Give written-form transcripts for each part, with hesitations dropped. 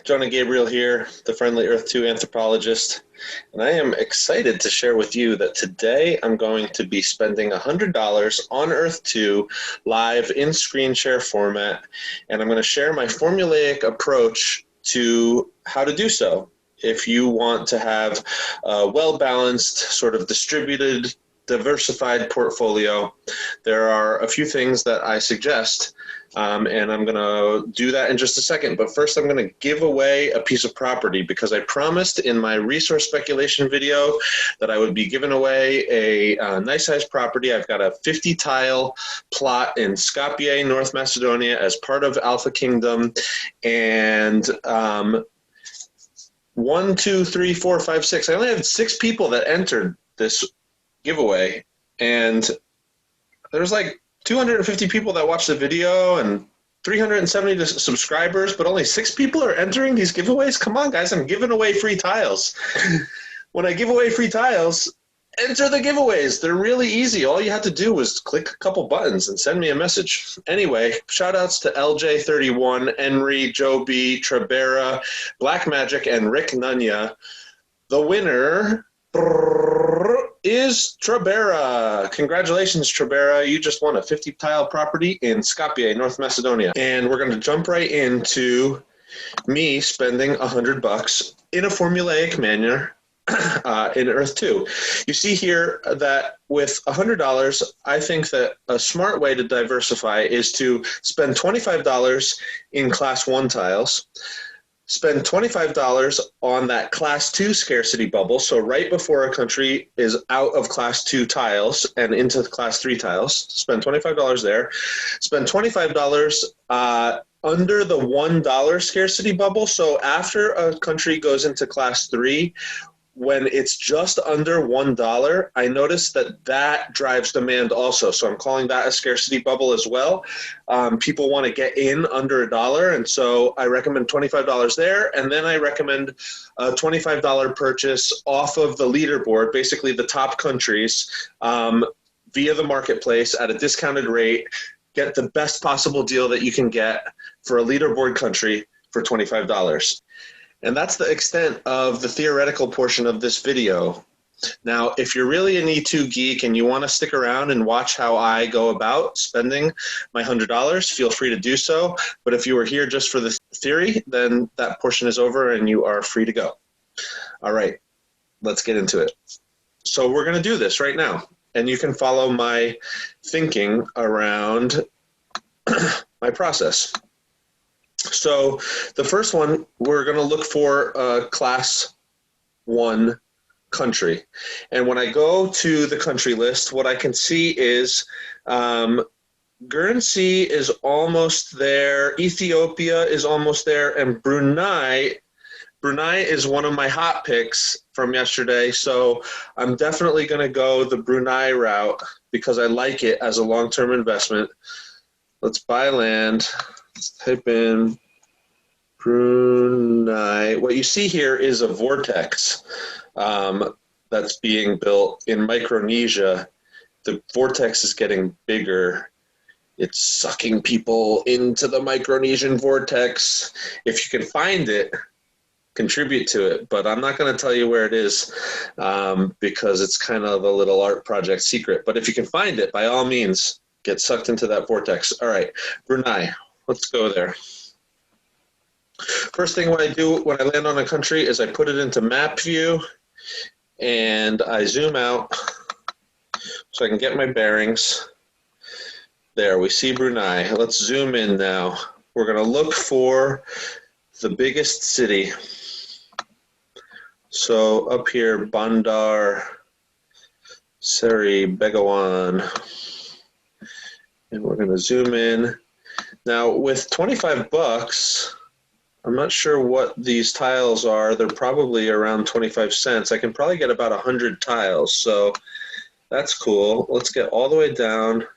Jonah Gabriel here, the friendly Earth2 anthropologist, and I am excited to share with you that today I'm going to be spending $100 on Earth2 live in screen share format, and I'm going to share my formulaic approach to how to do so. If you want to have a well-balanced, sort of distributed, diversified portfolio, there are a few things that I suggest. And I'm going to do that in just a second. But first, I'm going to give away a piece of property because I promised in my resource speculation video that I would be giving away a nice sized property. I've got a 50 tile plot in Skopje, North Macedonia, as part of Alpha Kingdom. And 1, 2, 3, 4, 5, 6. I only had 6 people that entered this giveaway. And there's like 250 people that watch the video and 370 subscribers, but only 6 people are entering these giveaways. Come on, guys, I'm giving away free tiles. When I give away free tiles, enter the giveaways. They're really easy. All you have to do is click a couple buttons and send me a message. Anyway, shout outs to LJ31, Henry, Joe B, Trebera, Black Magic, and Rick Nunya. The winner is Trebera. Congratulations, Trebera. You just won a 50 tile property in Skopje, North Macedonia. And we're going to jump right into me spending $100 in a formulaic manner in Earth2. You see here that with $100, I think that a smart way to diversify is to spend $25 in Class 1 tiles, spend $25 on that Class 2 scarcity bubble, so right before a country is out of Class 2 tiles and into Class 3 tiles, spend $25 there. Spend $25 under the $1 scarcity bubble, so after a country goes into Class 3, when it's just under $1, I notice that drives demand also. So I'm calling that a scarcity bubble as well. People want to get in under $1, and so I recommend $25 there. And then I recommend a $25 purchase off of the leaderboard, basically the top countries, via the marketplace at a discounted rate. Get the best possible deal that you can get for a leaderboard country for $25. And that's the extent of the theoretical portion of this video. Now, if you're really an E2 geek and you want to stick around and watch how I go about spending my $100, feel free to do so. But if you are here just for the theory, then that portion is over and you are free to go. All right, let's get into it. So we're going to do this right now. And you can follow my thinking around my process. So the first one, we're going to look for a Class 1 country. And when I go to the country list, what I can see is Guernsey is almost there, Ethiopia is almost there, and Brunei is one of my hot picks from yesterday. So I'm definitely going to go the Brunei route because I like it as a long-term investment. Let's buy land. Let's type in Brunei. What you see here is a vortex that's being built in Micronesia. The vortex is getting bigger. It's sucking people into the Micronesian vortex. If you can find it, contribute to it. But I'm not going to tell you where it is because it's kind of a little art project secret. But if you can find it, by all means, get sucked into that vortex. All right, Brunei. Let's go there. First thing what I do when I land on a country is I put it into map view and I zoom out so I can get my bearings. There, we see Brunei. Let's zoom in now. We're going to look for the biggest city. So up here, Bandar Seri Begawan. And we're going to zoom in. Now, with $25, I'm not sure what these tiles are. They're probably around 25 cents. I can probably get about 100 tiles, so that's cool. Let's get all the way down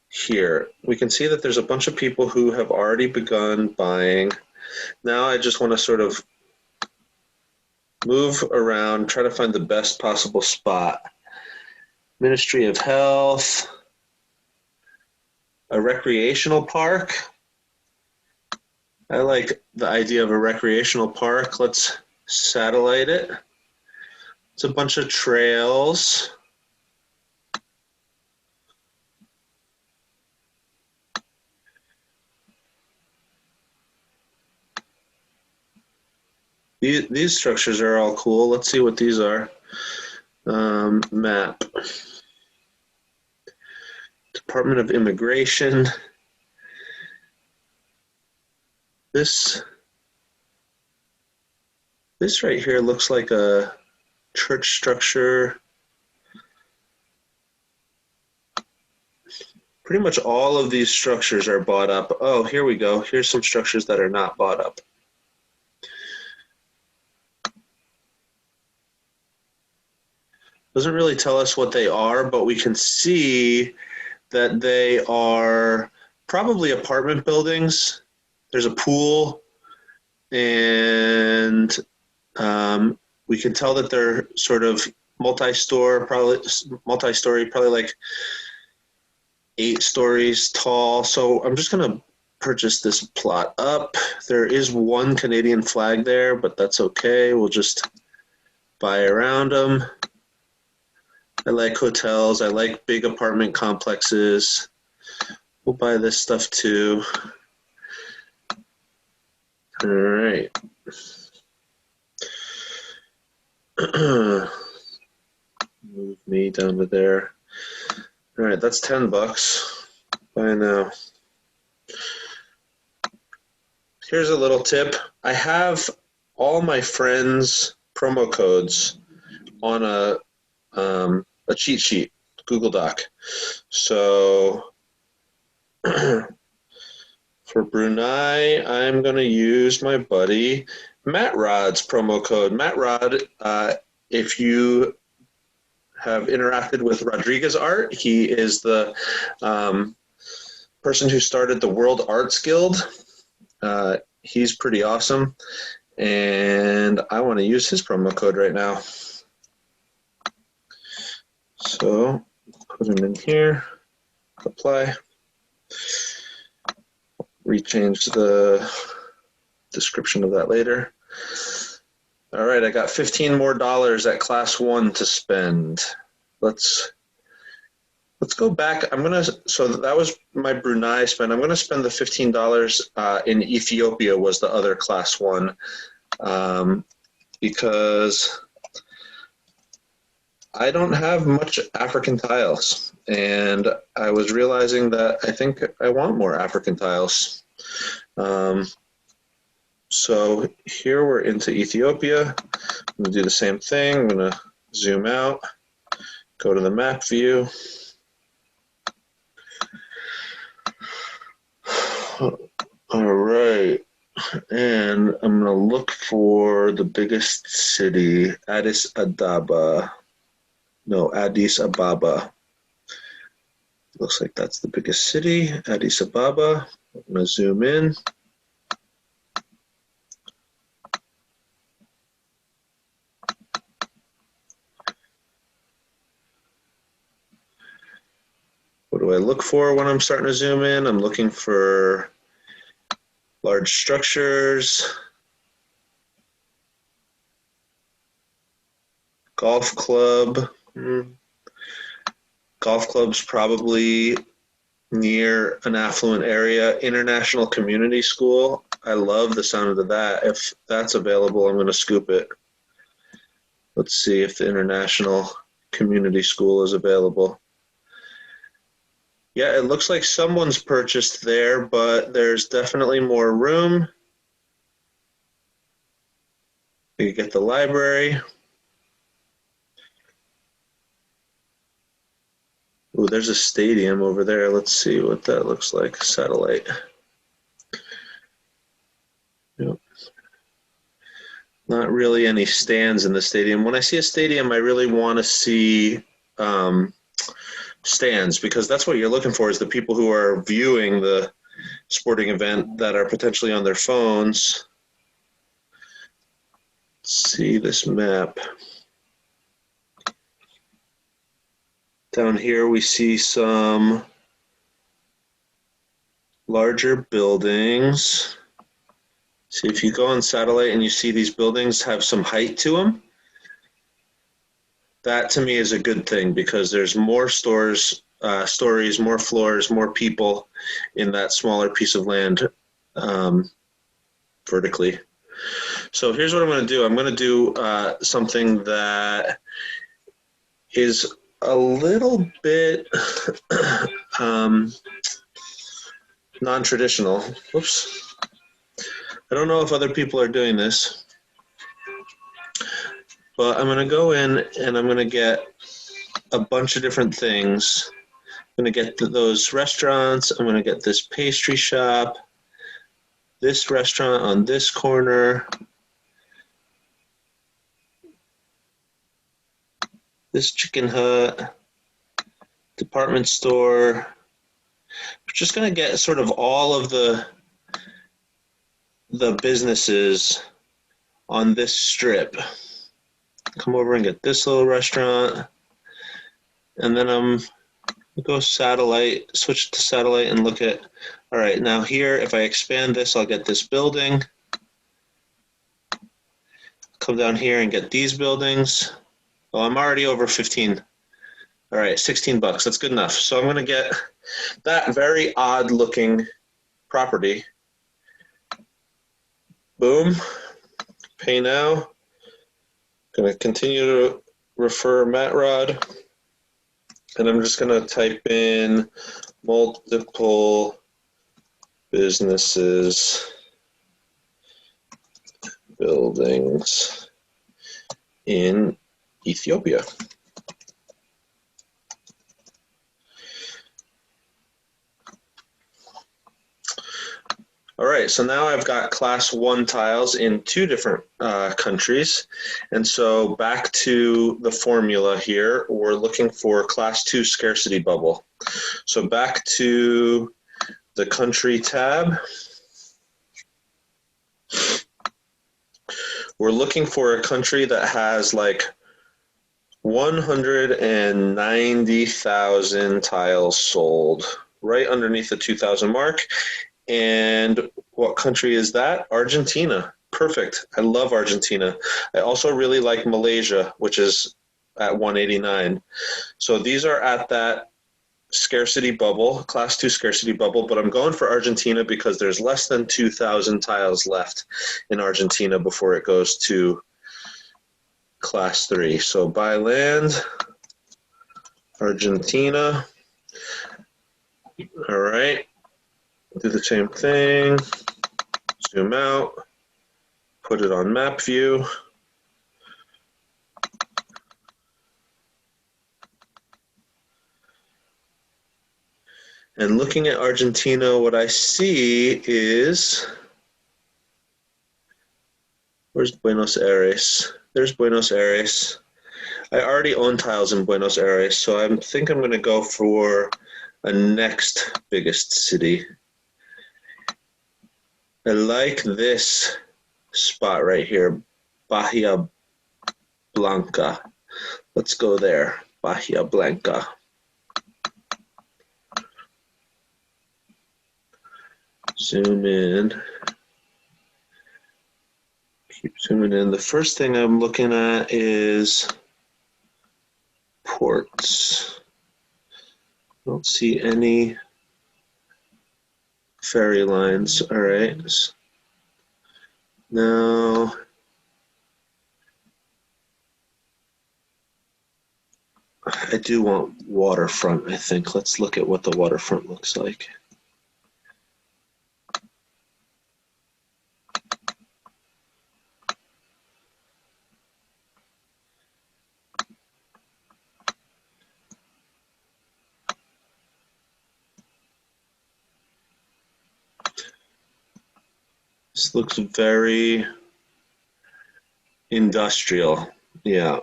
here. We can see that there's a bunch of people who have already begun buying. Now I just want to sort of move around, try to find the best possible spot. Ministry of Health. A recreational park. I like the idea of a recreational park. Let's satellite it. It's a bunch of trails. These structures are all cool. Let's see what these are. Map. Department of Immigration. This right here looks like a church structure. Pretty much all of these structures are bought up. Oh, here we go. Here's some structures that are not bought up. Doesn't really tell us what they are, but we can see that they are probably apartment buildings. There's a pool, and we can tell that they're sort of multi-story, probably like 8 stories tall. So I'm just going to purchase this plot up. There is one Canadian flag there, but that's okay. We'll just buy around them. I like hotels. I like big apartment complexes. We'll buy this stuff too. All right. Move me down to there. All right, that's $10. Buy now. Here's a little tip. I have all my friends' promo codes on a cheat sheet, Google Doc. So for Brunei, I'm going to use my buddy Matt Rod's promo code. Matt Rod, if you have interacted with Rodriguez Art, he is the person who started the World Arts Guild. He's pretty awesome, and I want to use his promo code right now. So put him in here, apply, rechange the description of that later. All right, I got $15 more at class 1 to spend. Let's go back. So that was my Brunei spend. I'm gonna spend the $15 in Ethiopia, was the other class 1, because I don't have much African tiles, and I was realizing that I think I want more African tiles. So here we're into Ethiopia. I'm gonna do the same thing. I'm gonna zoom out, go to the map view. All right, and I'm gonna look for the biggest city, Addis Ababa. Looks like that's the biggest city, Addis Ababa. I'm gonna zoom in. What do I look for when I'm starting to zoom in? I'm looking for large structures, golf club. Golf club's probably near an affluent area. International Community School. I love the sound of that. If that's available, I'm going to scoop it. Let's see if the International Community School is available. Yeah, it looks like someone's purchased there, but there's definitely more room. You get the library. Ooh, there's a stadium over there. Let's see what that looks like. Satellite. Yep. Not really any stands in the stadium. When I see a stadium, I really want to see stands, because that's what you're looking for, is the people who are viewing the sporting event that are potentially on their phones. Let's see this map. Down here we see some larger buildings. See, if you go on satellite and you see these buildings have some height to them, that to me is a good thing because there's more stories, more floors, more people in that smaller piece of land vertically. So here's what I'm going to do. I'm going to do something that is a little bit non-traditional. Whoops. I don't know if other people are doing this, but I'm going to go in and I'm going to get a bunch of different things. I'm going to get those restaurants. I'm going to get this pastry shop, this restaurant on this corner, this chicken hut, department store. We're just going to get sort of all of the businesses on this strip. Come over and get this little restaurant. And then I'm go satellite, switch to satellite and look at, all right, now here, if I expand this, I'll get this building. Come down here and get these buildings. Oh, I'm already over 15. All right, 16 bucks, that's good enough. So I'm gonna get that very odd looking property. Boom, pay now. Gonna continue to refer Matrod. And I'm just gonna type in multiple businesses, buildings in Ethiopia. All right, so now I've got class 1 tiles in 2 different countries. And so back to the formula here, we're looking for class 2 scarcity bubble. So back to the country tab. We're looking for a country that has like 190,000 tiles sold, right underneath the 2,000 mark. And what country is that? Argentina. Perfect. I love Argentina. I also really like Malaysia, which is at 189. So these are at that scarcity bubble, class 2 scarcity bubble, but I'm going for Argentina because there's less than 2,000 tiles left in Argentina before it goes to class 3. So buy land, Argentina. All right. Do the same thing, zoom out, put it on map view. And looking at Argentina, what I see is, where's Buenos Aires? There's Buenos Aires. I already own tiles in Buenos Aires, so I think I'm gonna go for a next biggest city. I like this spot right here, Bahia Blanca. Let's go there, Bahia Blanca. Zoom in. Keep zooming in. The first thing I'm looking at is ports. I don't see any ferry lines. All right. Now, I do want waterfront, I think. Let's look at what the waterfront looks like. This looks very industrial. Yeah,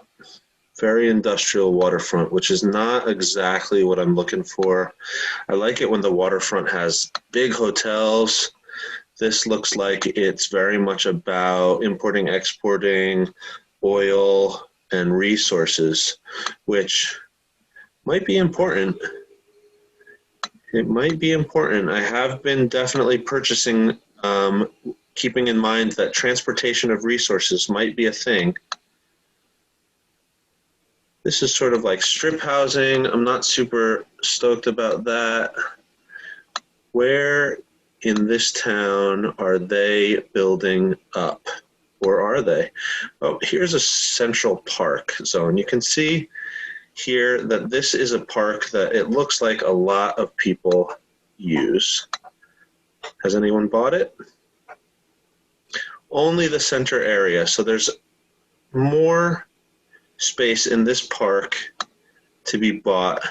very industrial waterfront, which is not exactly what I'm looking for. I like it when the waterfront has big hotels. This looks like it's very much about importing, exporting, oil, and resources, which might be important. It might be important. I have been definitely purchasing keeping in mind that transportation of resources might be a thing. This is sort of like strip housing. I'm not super stoked about that. Where in this town are they building up? Or are they? Oh, here's a central park zone. You can see here that this is a park that it looks like a lot of people use. Has anyone bought it? Only the center area. So there's more space in this park to be bought.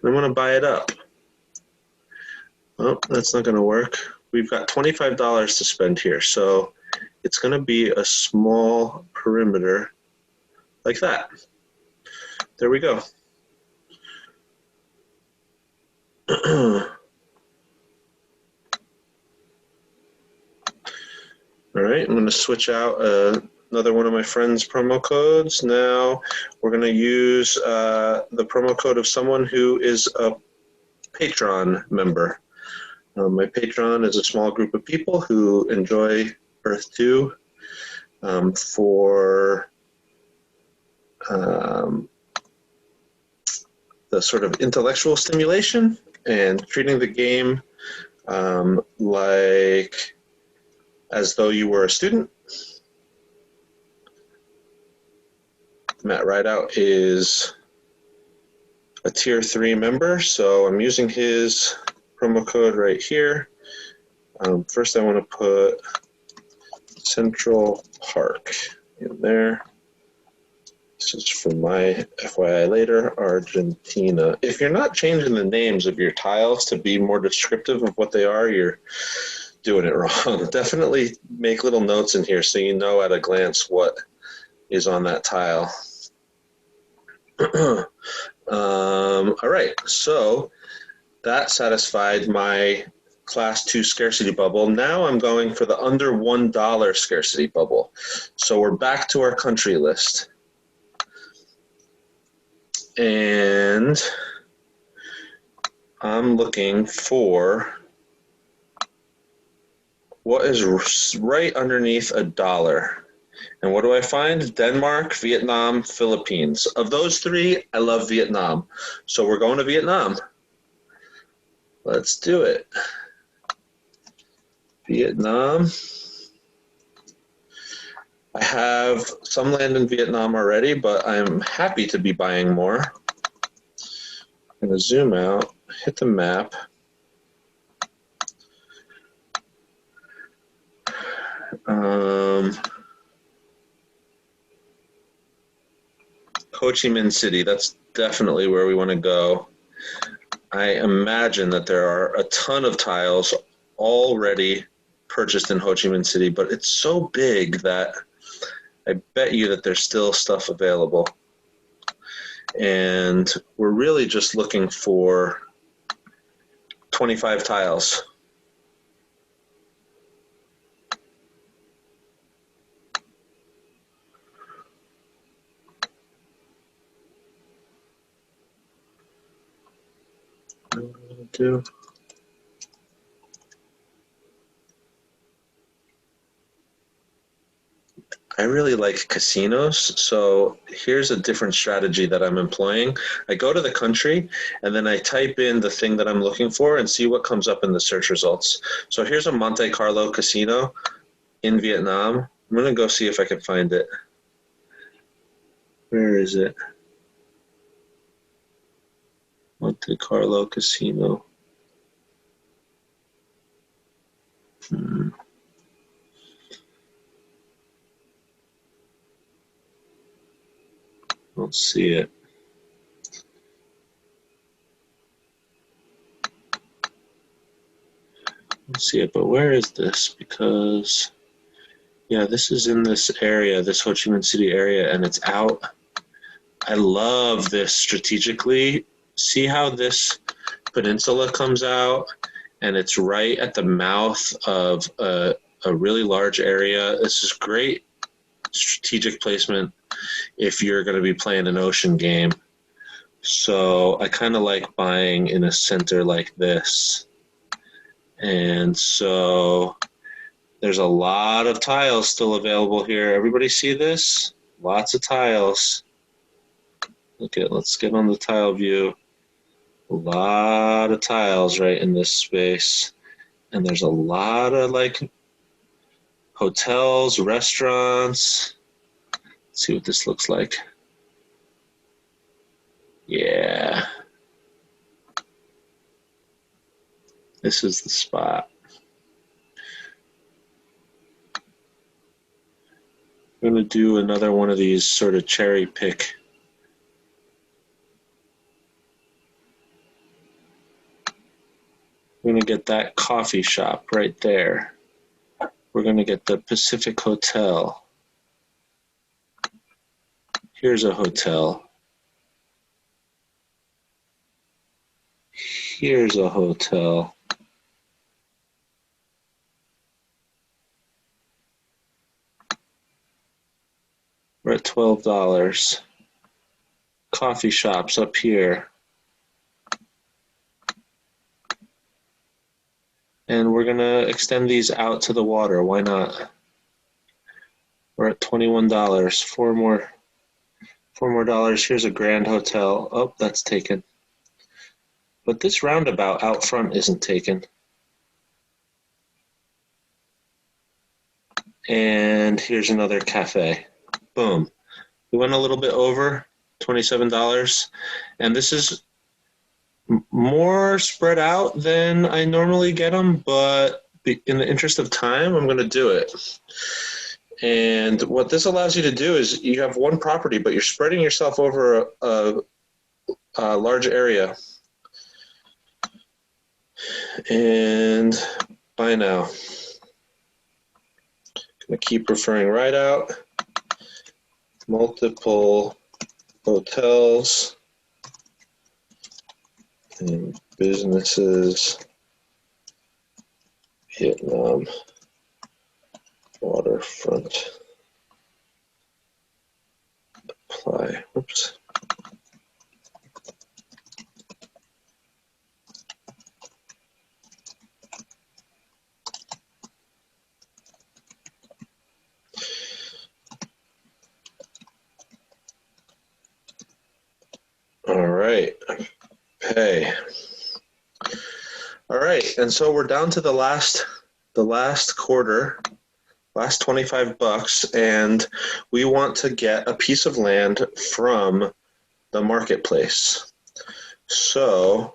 And I want to buy it up. Oh, that's not going to work. We've got $25 to spend here. So it's going to be a small perimeter like that. There we go. All right, I'm going to switch out another one of my friend's promo codes. Now we're going to use the promo code of someone who is a Patreon member. My Patreon is a small group of people who enjoy Earth2 for the sort of intellectual stimulation and treating the game like as though you were a student. Matt Rideout is a tier 3 member, so I'm using his promo code right here. First I want to put Central Park in there. This is for my FYI later, Argentina. If you're not changing the names of your tiles to be more descriptive of what they are, you're doing it wrong. Definitely make little notes in here so you know at a glance what is on that tile. All right, so that satisfied my class 2 scarcity bubble. Now I'm going for the under $1 scarcity bubble. So we're back to our country list. And I'm looking for what is right underneath $1. And what do I find? Denmark, Vietnam, Philippines. Of those three, I love Vietnam. So we're going to Vietnam. Let's do it. Vietnam. I have some land in Vietnam already, but I'm happy to be buying more. I'm going to zoom out, hit the map. Ho Chi Minh City, that's definitely where we want to go. I imagine that there are a ton of tiles already purchased in Ho Chi Minh City, but it's so big that I bet you that there's still stuff available. And we're really just looking for 25 tiles. I really like casinos, so here's a different strategy that I'm employing. I go to the country, and then I type in the thing that I'm looking for and see what comes up in the search results. So here's a Monte Carlo casino in Vietnam. I'm going to go see if I can find it. Where is it? Monte Carlo Casino. Don't see it. Don't see it, but where is this? Because, yeah, this is in this area, this Ho Chi Minh City area, and it's out. I love this strategically. See how this peninsula comes out, and it's right at the mouth of a really large area. This is great strategic placement if you're going to be playing an ocean game. So I kind of like buying in a center like this. And so There's a lot of tiles still available here. Everybody see this? Lots of tiles. Let's get on the tile view. A lot of tiles right in this space. And there's a lot of like hotels, restaurants. Let's see what this looks like. Yeah. This is the spot. I'm going to do another one of these sort of cherry pick. We're going to get that coffee shop right there. We're going to get the Pacific Hotel. Here's a hotel. Here's a hotel. We're at $12. Coffee shops up here. And we're going to extend these out to the water. Why not? We're at $21. Four more dollars. Here's a Grand Hotel. Oh, that's taken. But this roundabout out front isn't taken. And here's another cafe. Boom. We went a little bit over, $27. And this is more spread out than I normally get them, but in the interest of time, I'm going to do it. And what this allows you to do is you have one property, but you're spreading yourself over a large area. And buy now. Going to keep referring right out. Multiple hotels and businesses, Vietnam waterfront. Apply. Oops. All right, pay. All right, and so we're down to the last quarter, last $25, and we want to get a piece of land from the marketplace. So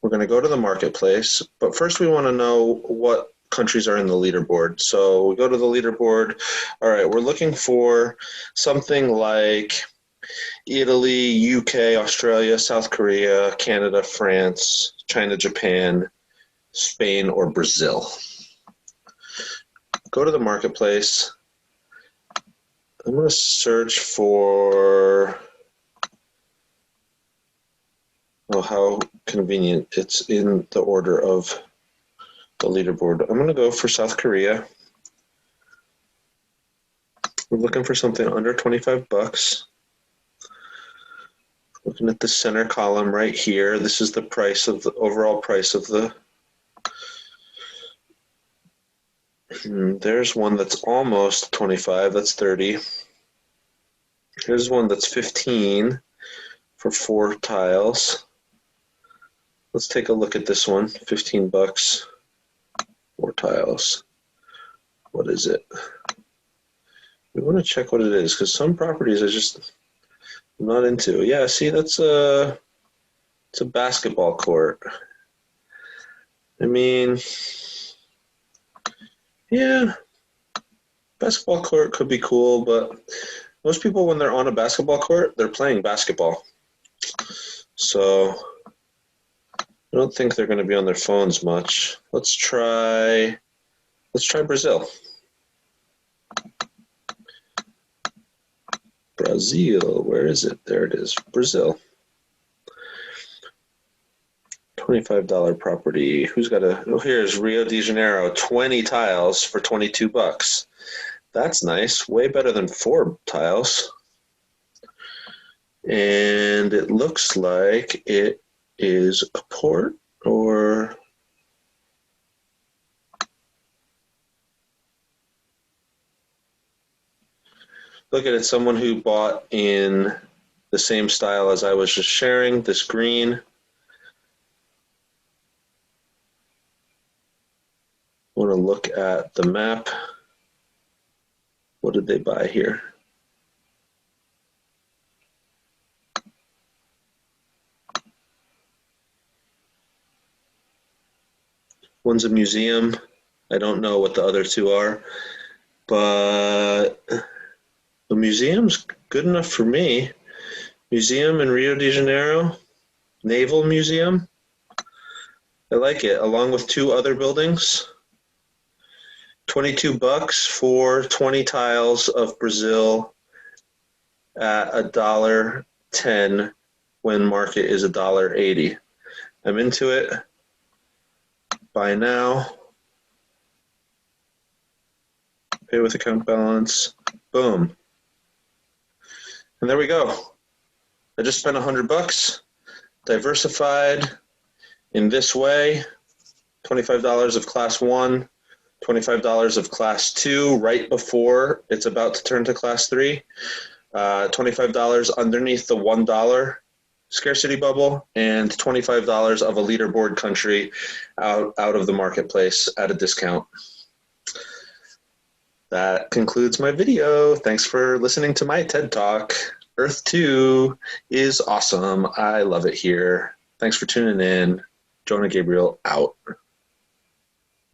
we're going to go to the marketplace, but first we want to know what countries are in the leaderboard. So we go to the leaderboard. All right, we're looking for something like Italy, UK, Australia, South Korea, Canada, France, China, Japan, Spain, or Brazil. Go to the marketplace. I'm going to search for, oh, how convenient. It's in the order of the leaderboard. I'm going to go for South Korea. We're looking for something under $25. Looking at the center column right here, this is the price of the overall price of the. There's one that's almost 25. That's 30. Here's one that's 15 for 4 tiles. Let's take a look at this one. $15, 4 tiles. What is it? We want to check what it is because some properties are just. I'm not into. Yeah, see, it's a basketball court. I mean, yeah, basketball court could be cool, but most people, when they're on a basketball court, they're playing basketball. So I don't think they're going to be on their phones much. Let's try Brazil. Brazil, where is it? There it is, Brazil. $25 property. Who's got a, oh, here's Rio de Janeiro, 20 tiles for $22. That's nice, way better than 4 tiles. And it looks like it is a port or, Look at it, someone who bought in the same style as I was just sharing, this green. I want to look at the map. What did they buy here? One's a museum. I don't know what the other two are, but the museum's good enough for me. Museum in Rio de Janeiro, Naval Museum. I like it, along with two other buildings. $22 for 20 tiles of Brazil at $1.10 when market is $1.80. I'm into it. Buy now. Pay with account balance. Boom. And there we go. I just spent $100, diversified in this way. $25 of class 1, $25 of class 2 right before it's about to turn to class 3, $25 underneath the $1 scarcity bubble, and $25 of a leaderboard country out of the marketplace at a discount. That concludes my video. Thanks for listening to my TED Talk. Earth2 is awesome. I love it here. Thanks for tuning in. Jonah Gabriel out.